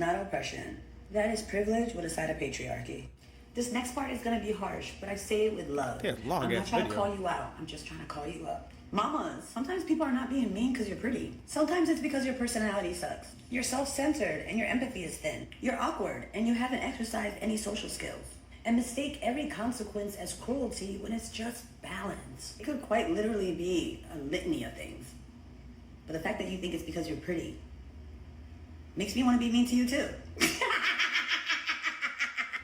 Not oppression. That is privilege with a side of patriarchy. This next part is gonna be harsh, but I say it with love. Yeah, long I'm not ass trying to video. call you out. I'm just trying to call you up. Mamas, sometimes people are not being mean because you're pretty. Sometimes it's because your personality sucks. You're self-centered and your empathy is thin. You're awkward and you haven't exercised any social skills. And mistake every consequence as cruelty when it's just balance. It could quite literally be a litany of things. But the fact that you think it's because you're pretty makes me want to be mean to you too.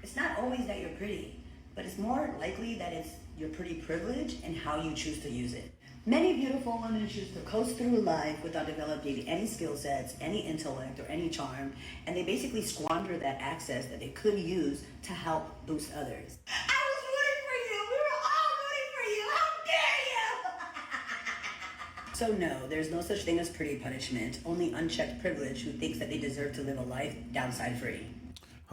It's not always that you're pretty, but it's more likely that it's your pretty privilege and how you choose to use it. Many beautiful women choose to coast through life without developing any skill sets, any intellect, or any charm, and they basically squander that access that they could use to help boost others. I was rooting for you. We were all rooting for you. How dare you? So no, there's no such thing as pretty punishment, only unchecked privilege who thinks that they deserve to live a life downside free.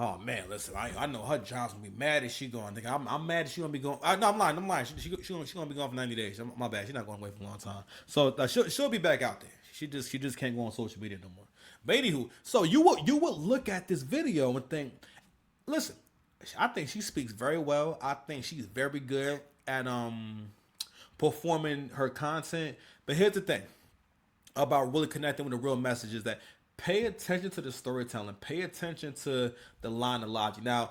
Oh man, listen, I know her job's gonna be mad if she going. Nigga, I'm mad if she gonna be going. No, I'm lying. She gonna be gone for 90 days. My bad. She's not going away for a long time. So she'll be back out there. She just can't go on social media no more. But anywho, so you would look at this video and think, listen, I think she speaks very well. I think she's very good at performing her content. But here's the thing about really connecting with the real message is that pay attention to the storytelling, pay attention to the line of logic. Now,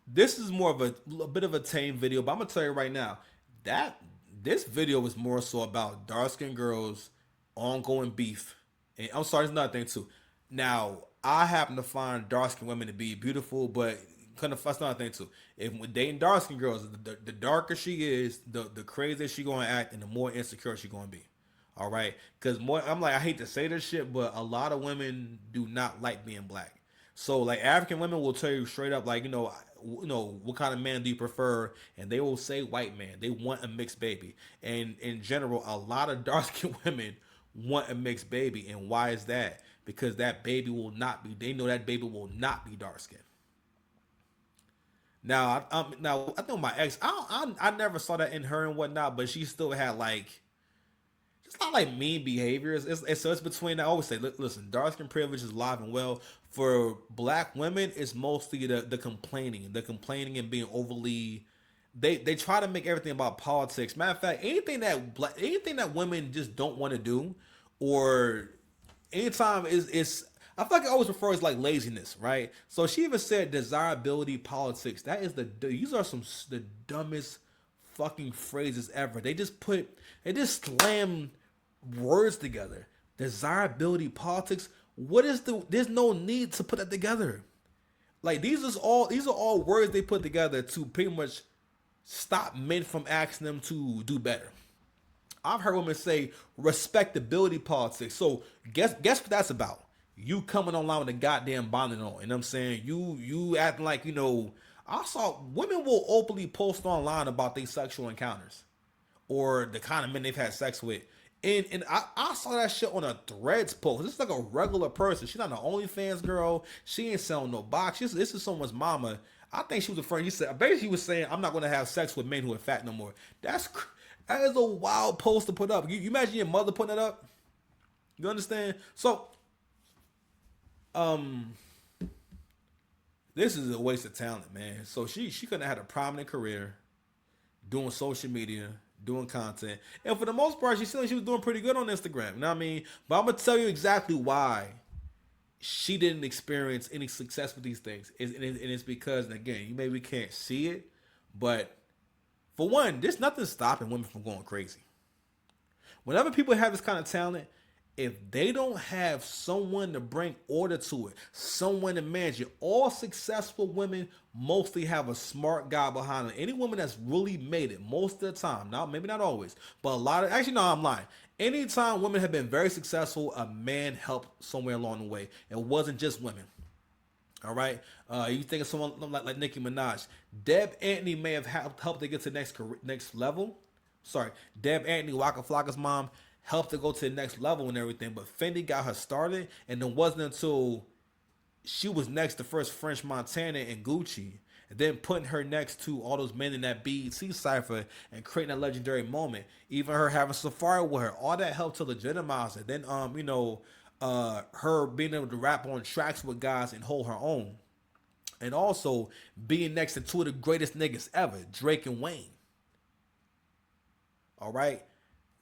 this is more of a bit of a tame video, but I'm gonna tell you right now that this video was more so about dark skinned girls, ongoing beef. And I'm sorry, there's another thing too. Now, I happen to find dark skinned women to be beautiful, but that's another thing too. If when dating dark skinned girls, the darker she is, the crazier she gonna act, and the more insecure she gonna be. All right, because more, I'm like, I hate to say this shit, but a lot of women do not like being black. So like African women will tell you straight up, like what kind of man do you prefer, and they will say white man. They want a mixed baby, and in general, a lot of dark skinned women want a mixed baby, and why is that? Because that baby will not be. They know that baby will not be dark skinned. Now I think my ex, I never saw that in her and whatnot, but she still had like it's not like mean behaviors. So it's between. I always say, listen, dark skin privilege is alive and well. For black women, it's mostly the complaining and being overly. They try to make everything about politics. Matter of fact, anything that women just don't want to do, or anytime is I feel like I always refer as like laziness, right? So she even said desirability politics. That is these are the dumbest fucking phrases ever. They just slam words together. Desirability politics. What is there's no need to put that together. Like these are all words they put together to pretty much stop men from asking them to do better. I've heard women say respectability politics. So guess what that's about? You coming online with a goddamn bonnet on. You know what I'm saying? You acting like, I saw women will openly post online about their sexual encounters or the kind of men they've had sex with. And I saw that shit on a Threads post. This is like a regular person. She's not an OnlyFans girl. She ain't selling no box. This is someone's mama. I think she was a friend. Basically she was saying, I'm not going to have sex with men who are fat no more. That is a wild post to put up. You imagine your mother putting it up? You understand? So, this is a waste of talent, man. So she could have had a prominent career doing social media, doing content. And for the most part, she seemed like she was doing pretty good on Instagram. You know what I mean? But I'm going to tell you exactly why she didn't experience any success with these things. And it's because, and again, you maybe can't see it, but for one, there's nothing stopping women from going crazy. Whenever people have this kind of talent, if they don't have someone to bring order to it, someone to manage it, all successful women mostly have a smart guy behind them. Any woman that's really made it, most of the time, now maybe not always, but actually no, I'm lying. Anytime women have been very successful, a man helped somewhere along the way. It wasn't just women. All right, you think of someone like Nicki Minaj. Deb Antony may have helped to get to the next level. Sorry, Deb Antony, Waka Flocka's mom, helped to go to the next level and everything. But Fendi got her started, and it wasn't until she was next to first French Montana and Gucci, and then putting her next to all those men in that BET cipher and creating that legendary moment. Even her having Safari with her, all that helped to legitimize it. Then her being able to rap on tracks with guys and hold her own, and also being next to two of the greatest niggas ever, Drake and Wayne. All right,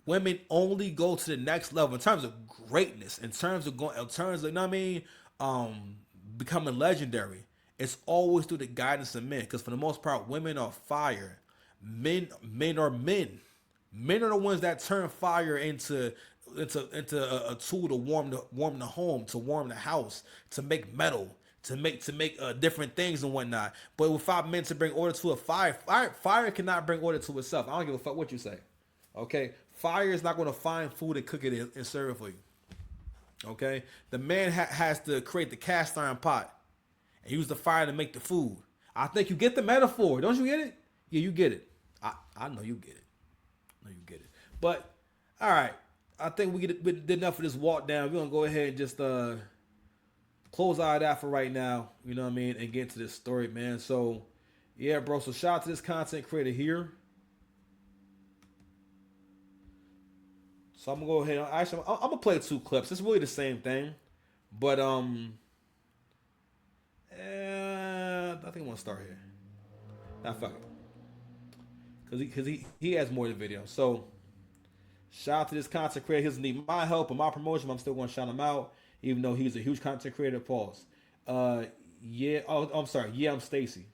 women only go to the next level in terms of greatness, in terms of going, in terms of, you know what I mean, becoming legendary. It's always through the guidance of men, because for the most part, women are fire. Men are men. Men are the ones that turn fire into a tool to warm the home, to warm the house, to make metal, to make different things and whatnot. But without men to bring order to a fire cannot bring order to itself. I don't give a fuck what you say. Okay, fire is not going to find food and cook it and serve it for you. Okay, the man has to create the cast iron pot and use the fire to make the food. I think you get the metaphor, don't you get it? Yeah, you get it. I know you get it. I know you get it. But all right, I think we did enough of this walk down. We're gonna go ahead and just close out of that for right now. You know what I mean, and get into this story, man. So yeah, bro. So shout out to this content creator here. So I'm gonna go ahead. Actually, I'm gonna play two clips. It's really the same thing, but I think I'm gonna start here. Nah, fuck it, because he has more than video. So shout out to this content creator. He doesn't need my help and my promotion, but I'm still gonna shout him out, even though he's a huge content creator. Pause. Yeah. Oh, I'm sorry. Yeah, I'm Stacy.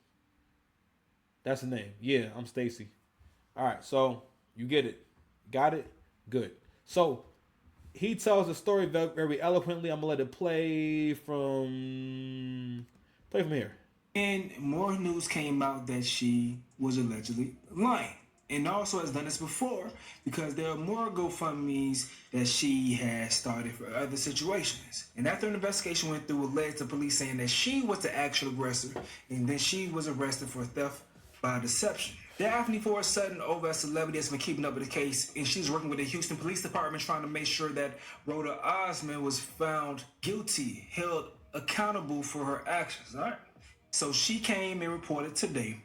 That's the name. Yeah, I'm Stacy. All right. So you get it. Got it. Good. So he tells the story very, very eloquently. I'm gonna let it play from here. And more news came out that she was allegedly lying. And also has done this before because there are more GoFundMes that she has started for other situations. And after an investigation went through, it led to police saying that she was the actual aggressor and then she was arrested for theft by deception. Daphne, for a sudden, over a celebrity, has been keeping up with the case, and she's working with the Houston Police Department trying to make sure that Roda Osman was found guilty, held accountable for her actions, all right? So she came and reported today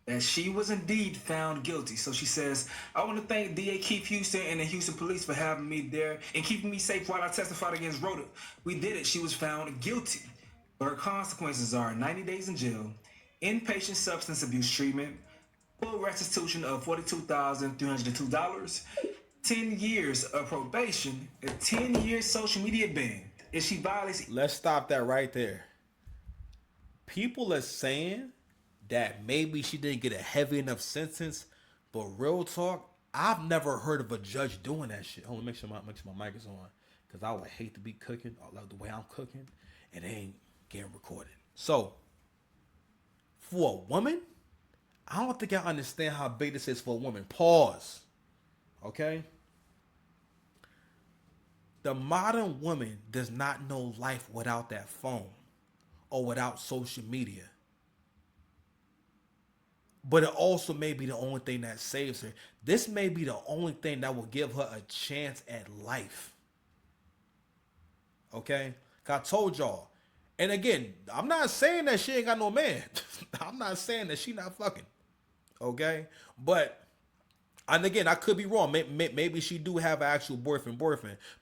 that she was indeed found guilty. So she says, I want to thank DA Keith Houston and the Houston Police for having me there and keeping me safe while I testified against Roda. We did it. She was found guilty. But her consequences are 90 days in jail, inpatient substance abuse treatment, full restitution of $42,302, 10 years of probation, a 10-year social media ban if she violates. Let's stop that right there. People are saying that maybe she didn't get a heavy enough sentence, but real talk, I've never heard of a judge doing that shit. Hold on, make sure my mic is on, because I would hate to be cooking. I love the way I'm cooking, and it ain't getting recorded. So, for a woman, I don't think I understand how big this is for a woman. Pause. Okay? The modern woman does not know life without that phone or without social media. But it also may be the only thing that saves her. This may be the only thing that will give her a chance at life. Okay? I told y'all. And again, I'm not saying that she ain't got no man. I'm not saying that she not fucking. Okay? But, and again, I could be wrong. Maybe she do have an actual boyfriend.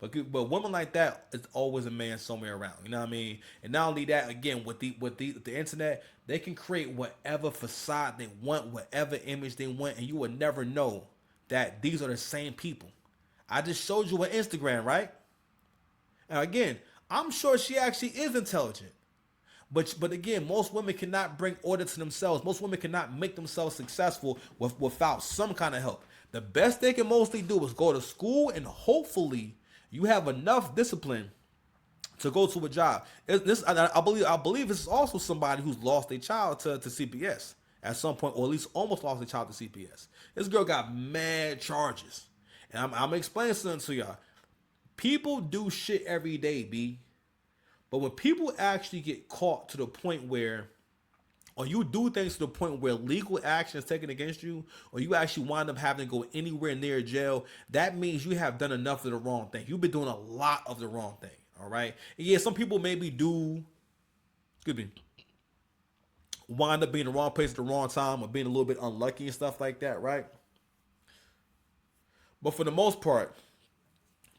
But women like that, it's always a man somewhere around. You know what I mean? And not only that, again, with the internet, they can create whatever facade they want, whatever image they want, and you will never know that these are the same people. I just showed you on Instagram, right? And again, I'm sure she actually is intelligent. But again, most women cannot bring order to themselves. Most women cannot make themselves successful without some kind of help. The best they can mostly do is go to school, and hopefully you have enough discipline to go to a job. I believe this is also somebody who's lost a child to CPS at some point, or at least almost lost a child to CPS. This girl got mad charges. And I'm going to explain something to y'all. People do shit every day, B. But when people actually get caught to the point where, or you do things to the point where legal action is taken against you, or you actually wind up having to go anywhere near jail, that means you have done enough of the wrong thing. You've been doing a lot of the wrong thing, all right? And yeah, some people maybe do, wind up being in the wrong place at the wrong time, or being a little bit unlucky and stuff like that, right? But for the most part,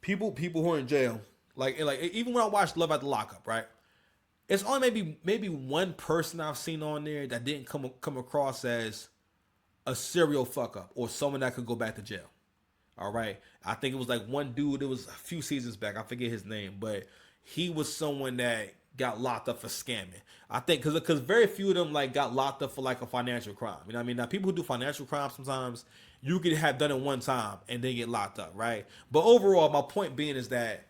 people who are in jail, Like even when I watched Love at the Lockup, right? It's only maybe one person I've seen on there that didn't come across as a serial fuck up or someone that could go back to jail. All right. I think it was like one dude, it was a few seasons back. I forget his name, but he was someone that got locked up for scamming. I think because very few of them like got locked up for like a financial crime. You know what I mean? Now people who do financial crimes sometimes you could have done it one time and then get locked up, right? But overall, my point being is that